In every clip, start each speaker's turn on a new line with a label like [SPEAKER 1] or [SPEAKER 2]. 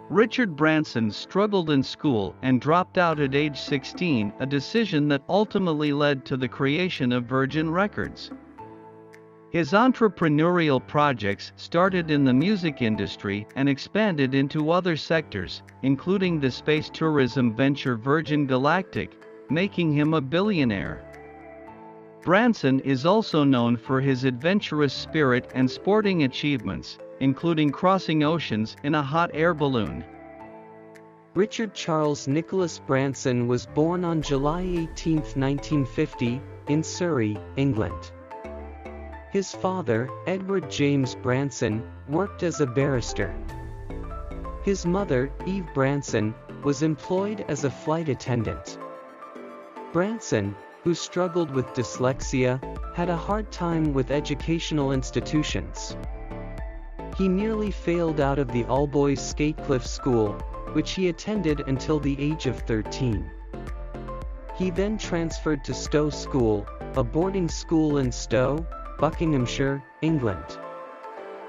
[SPEAKER 1] Richard Branson struggled in school and dropped out at age 16, a decision that ultimately led to the creation of Virgin Records. His entrepreneurial projects started in the music industry and expanded into other sectors, including the space tourism venture Virgin Galactic, making him a billionaire. Branson is also known for his adventurous spirit and sporting achievements, including crossing oceans in a hot air balloon.
[SPEAKER 2] Richard Charles Nicholas Branson was born on July 18, 1950, in Surrey, England. His father, Edward James Branson, worked as a barrister. His mother, Eve Branson, was employed as a flight attendant. Branson, who struggled with dyslexia, had a hard time with educational institutions. He nearly failed out of the all-boys Skatecliff School, which he attended until the age of 13. He then transferred to Stowe School, a boarding school in Stowe, Buckinghamshire, England.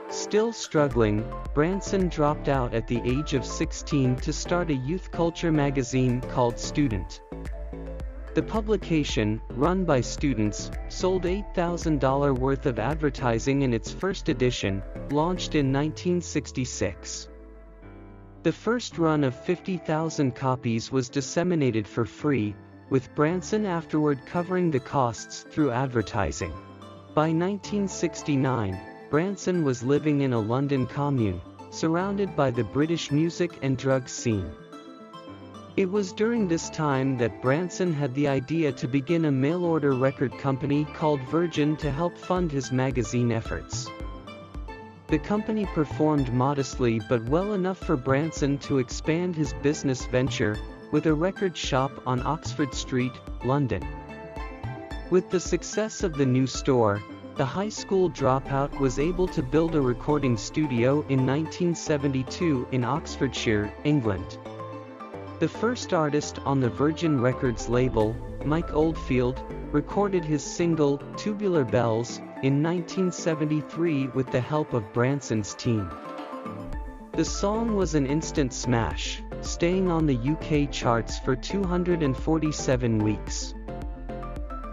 [SPEAKER 2] Still struggling, Branson dropped out at the age of 16 to start a youth culture magazine called Student. The publication, run by students, sold $8,000 worth of advertising in its first edition, launched in 1966. The first run of 50,000 copies was disseminated for free, with Branson afterward covering the costs through advertising. By 1969, Branson was living in a London commune, surrounded by the British music and drug scene. It was during this time that Branson had the idea to begin a mail-order record company called Virgin to help fund his magazine efforts. The company performed modestly but well enough for Branson to expand his business venture, with a record shop on Oxford Street, London. With the success of the new store, the high school dropout was able to build a recording studio in 1972 in Oxfordshire, England. The first artist on the Virgin Records label, Mike Oldfield, recorded his single, Tubular Bells, in 1973 with the help of Branson's team. The song was an instant smash, staying on the UK charts for 247 weeks.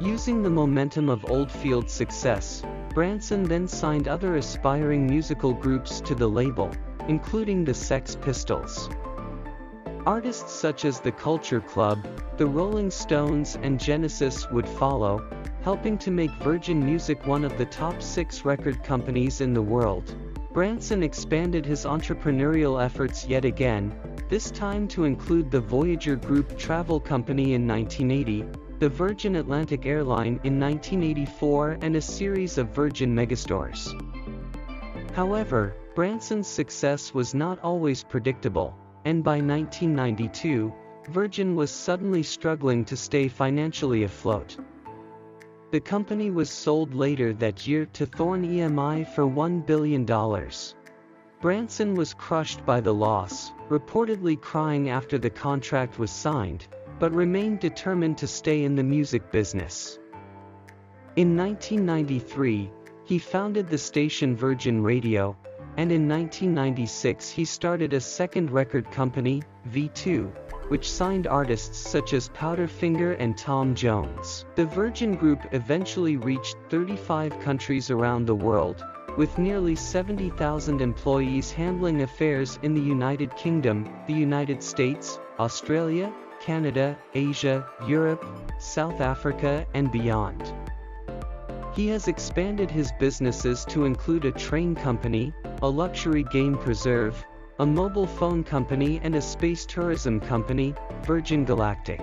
[SPEAKER 2] Using the momentum of Oldfield's success, Branson then signed other aspiring musical groups to the label, including the Sex Pistols. Artists such as the Culture Club, the Rolling Stones and Genesis would follow, helping to make Virgin Music one of the top 6 record companies in the world. Branson expanded his entrepreneurial efforts yet again, this time to include the Voyager Group Travel Company in 1980, the Virgin Atlantic Airline in 1984 and a series of Virgin megastores. However, Branson's success was not always predictable, and by 1992, Virgin was suddenly struggling to stay financially afloat. The company was sold later that year to Thorn EMI for $1 billion. Branson was crushed by the loss, reportedly crying after the contract was signed, but remained determined to stay in the music business. In 1993, he founded the station Virgin Radio, and in 1996 he started a second record company, V2, which signed artists such as Powderfinger and Tom Jones. The Virgin Group eventually reached 35 countries around the world, with nearly 70,000 employees handling affairs in the United Kingdom, the United States, Australia, Canada, Asia, Europe, South Africa, and beyond. He has expanded his businesses to include a train company, a luxury game preserve, a mobile phone company and a space tourism company, Virgin Galactic.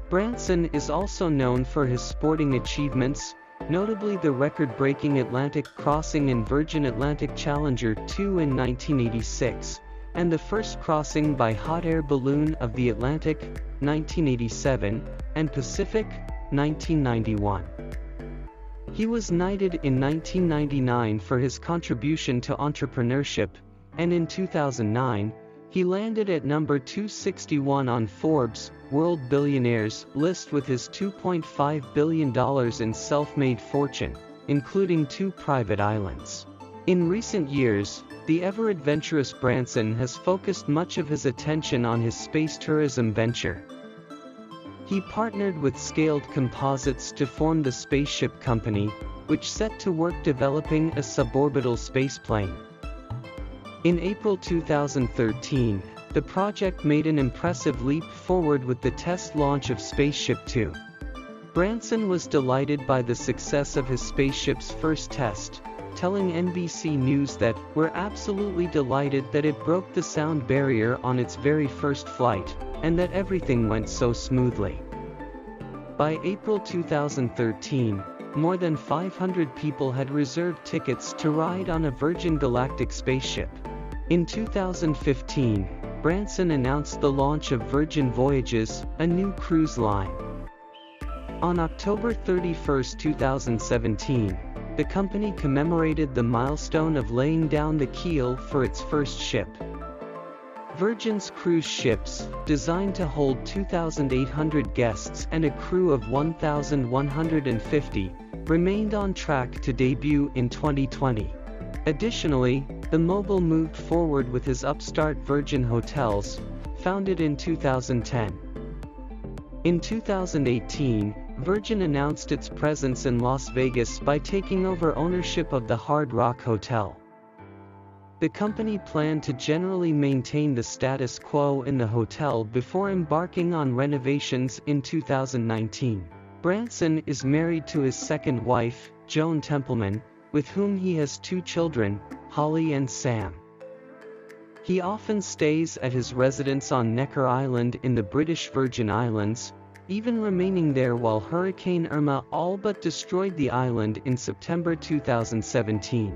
[SPEAKER 2] Branson is also known for his sporting achievements, notably the record-breaking Atlantic crossing in Virgin Atlantic Challenger 2 in 1986, and the first crossing by hot air balloon of the Atlantic, 1987, and Pacific, 1991. He was knighted in 1999 for his contribution to entrepreneurship, and in 2009, he landed at number 261 on Forbes' World Billionaires list with his $2.5 billion in self-made fortune, including 2 private islands. In recent years, the ever-adventurous Branson has focused much of his attention on his space tourism venture. He partnered with Scaled Composites to form the Spaceship Company, which set to work developing a suborbital spaceplane. In April 2013, the project made an impressive leap forward with the test launch of Spaceship Two. Branson was delighted by the success of his spaceship's first test, telling NBC News that, "We're absolutely delighted that it broke the sound barrier on its very first flight, and that everything went so smoothly." By April 2013, more than 500 people had reserved tickets to ride on a Virgin Galactic spaceship. In 2015, Branson announced the launch of Virgin Voyages, a new cruise line. On October 31, 2017, the company commemorated the milestone of laying down the keel for its first ship. Virgin's cruise ships, designed to hold 2,800 guests and a crew of 1,150, remained on track to debut in 2020. Additionally, the mogul moved forward with his upstart Virgin Hotels, founded in 2010. In 2018, Virgin announced its presence in Las Vegas by taking over ownership of the Hard Rock Hotel. The company planned to generally maintain the status quo in the hotel before embarking on renovations in 2019. Branson is married to his second wife, Joan Templeman, with whom he has 2 children, Holly and Sam. He often stays at his residence on Necker Island in the British Virgin Islands, even remaining there while Hurricane Irma all but destroyed the island in September 2017.